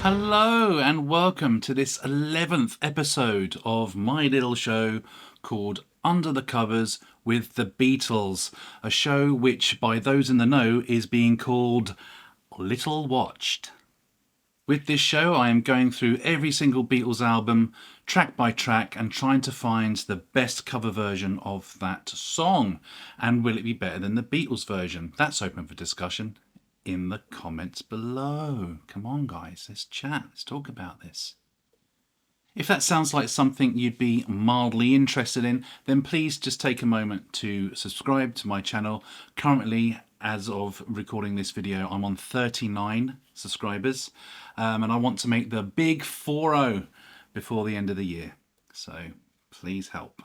Hello and welcome to this 11th episode of my little show called Under the Covers with the Beatles, a show which by those in the know is being called Little Watched. With this show I am going through every single Beatles album track by track and trying to find the best cover version of that song. And will it be better than the Beatles version? That's open for discussion in the comments below. Come on guys, let's chat, let's talk about this. If that sounds like something you'd be mildly interested in, then please just take a moment to subscribe to my channel. Currently, as of recording this video, I'm on 39 subscribers, and I want to make the big 40 before the end of the year. So please help.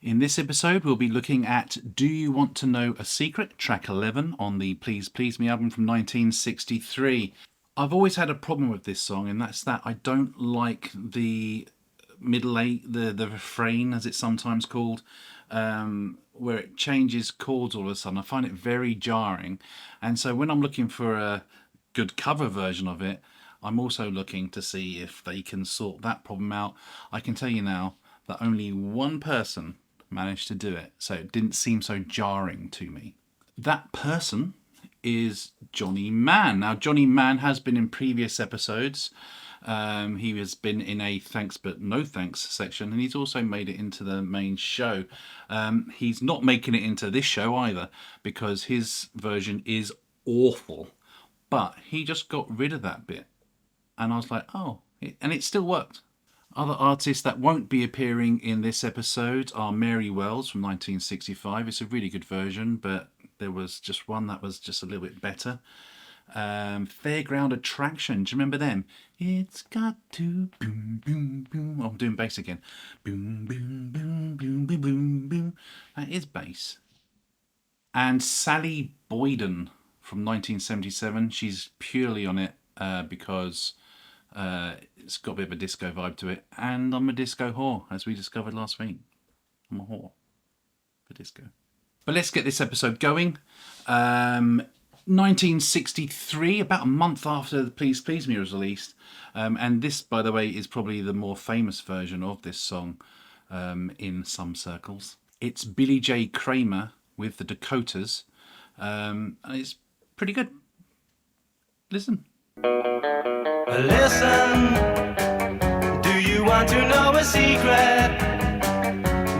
In this episode, we'll be looking at Do You Want to Know a Secret, track 11 on the Please Please Me album from 1963. I've always had a problem with this song, and that's that I don't like the middle eight, the refrain as it's sometimes called, where it changes chords all of a sudden. I find it very jarring, and so when I'm looking for a good cover version of it, I'm also looking to see if they can sort that problem out. I can tell you now that only one person managed to do it, so it didn't seem so jarring to me. That person is Johnny Mann. Now, Johnny Mann has been in previous episodes. He has been in a thanks but no thanks section, and he's also made it into the main show. He's not making it into this show either, because his version is awful, but he just got rid of that bit, and I was like, oh, and it still worked. Other artists that won't be appearing in this episode are Mary Wells from 1965. It's a really good version, but there was just one that was just a little bit better. Fairground Attraction, do you remember them? It's got to boom, boom, boom. Oh, I'm doing bass again. Boom, boom, boom, boom, boom, boom, boom. That is bass. And Sally Boyden from 1977. She's purely on it because it's got a bit of a disco vibe to it, and I'm a disco whore, as we discovered last week. I'm a whore for disco. But let's get this episode going. 1963, about a month after the Please Please Me was released, and this, by the way, is probably the more famous version of this song in some circles. It's Billy J. Kramer with the Dakotas, and it's pretty good. Listen. Listen, do you want to know a secret?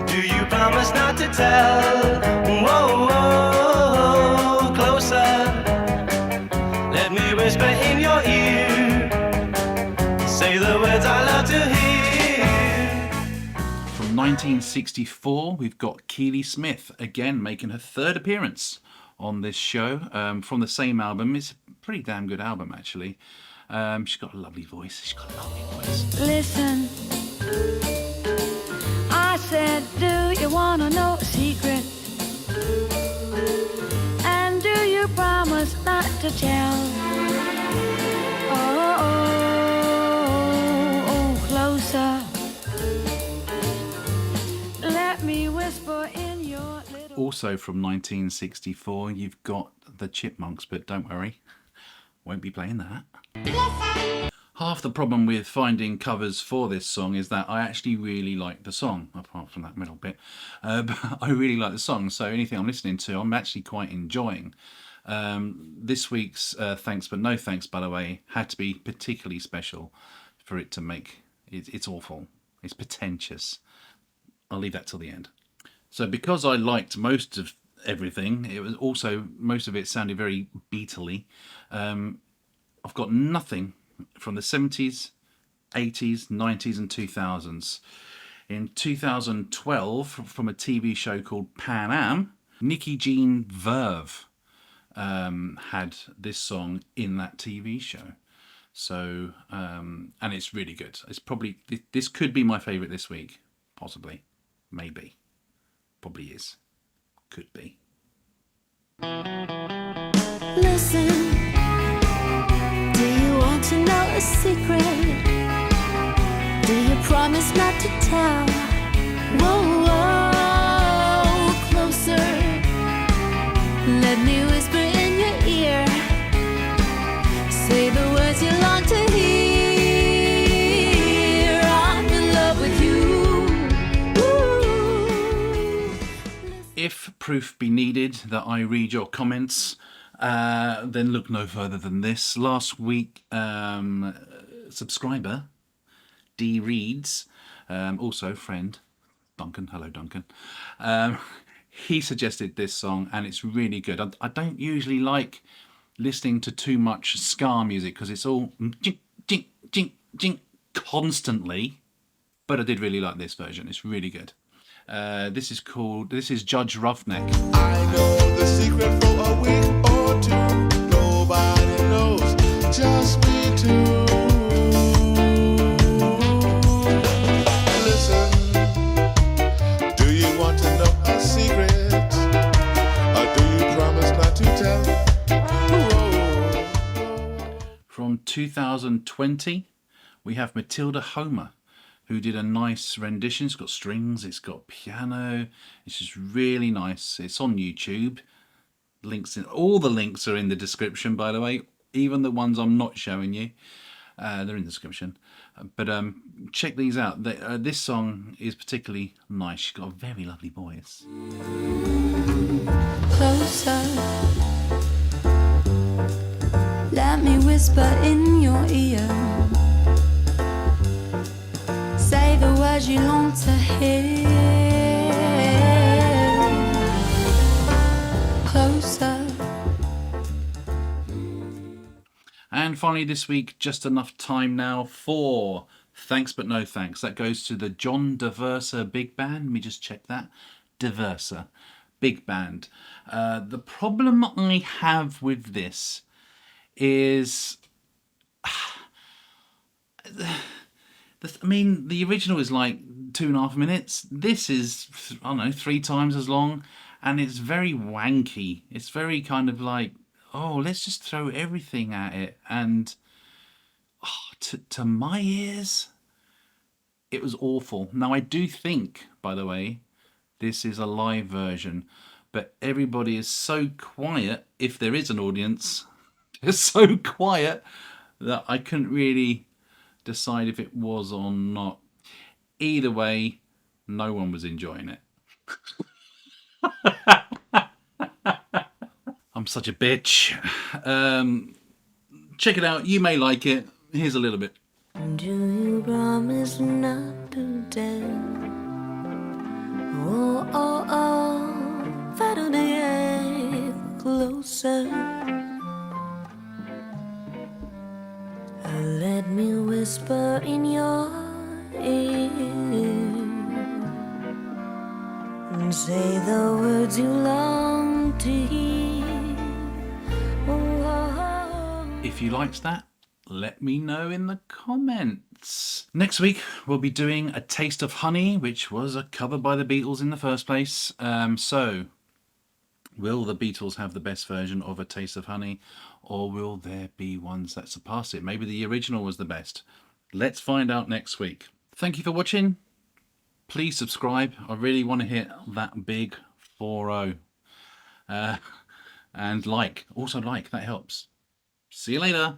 Do you promise not to tell? Whoa, whoa, closer. Let me whisper in your ear. Say the words I love to hear. From 1964, we've got Keely Smith, again making her third appearance on this show, from the same album. It's a pretty damn good album, actually. She's got a lovely voice. Listen, I said, do you want to know a secret? And do you promise not to tell? Oh, oh, oh, closer. Let me whisper in your little... Also from 1964, you've got the Chipmunks, but don't worry, won't be playing that. Half the problem with finding covers for this song is that I actually really like the song, apart from that middle bit. But I really like the song, so anything I'm listening to, I'm actually quite enjoying. This week's Thanks But No Thanks, by the way, had to be particularly special for it to make... It's awful. It's pretentious. I'll leave that till the end. So because I liked most of everything, it was also, most of it sounded very Beatle-y. I've got nothing from the 70s, 80s, 90s and 2000s. In 2012, from a TV show called Pan Am, Jean-Verve had this song in that TV show. So, and it's really good. It's probably, this could be my favourite this week. Possibly. Maybe. Probably is. Could be. Listen, do you want to know a secret? Do you promise not to tell? Whoa, whoa, closer. Let me whisper in your ear. proof be needed that I read your comments, then look no further than this. Last week, subscriber D Reads, also friend Duncan, hello Duncan, he suggested this song and it's really good. I don't usually like listening to too much ska music because it's all jink, jink, jink, jink constantly, but I did really like this version. It's really good. This is Judge Roughneck. I know the secret for a week or two. Nobody knows, just me too. Listen, do you want to know a secret? Or do you promise not to tell? From 2020, we have Matilda Homer, who did a nice rendition. It's got strings, it's got piano, it's just really nice. It's on YouTube. All the links are in the description, by the way, even the ones I'm not showing you. They're in the description. But check these out. This song is particularly nice. She's got a very lovely voice. Closer, let me whisper in your ear. Say the words you long to hear. Closer. And finally this week, just enough time now for Thanks But No Thanks. That goes to the Jean-Verve Big Band. Let me just check that. Verve Big Band. The problem I have with this is... the original is like 2.5 minutes. This is, I don't know, 3 times as long. And it's very wanky. It's very kind of like, oh, let's just throw everything at it. And to my ears, it was awful. Now, I do think, by the way, this is a live version. But everybody is so quiet, if there is an audience, they're so quiet that I couldn't really decide if it was or not. Either way, no one was enjoying it. I'm such a bitch. Check it out. You may like it. Here's a little bit. Do you promise not to tell? Oh, oh, oh, that'll be closer. Let me whisper in your ear and say the words you long to hear. Oh. If you liked that, let me know in the comments. Next week, we'll be doing A Taste of Honey, which was a cover by the Beatles in the first place. So, will the Beatles have the best version of A Taste of Honey, or will there be ones that surpass it? Maybe the original was the best. Let's find out next week. Thank you for watching. Please subscribe. I really want to hit that big 4-0. And like. Also like, that helps. See you later.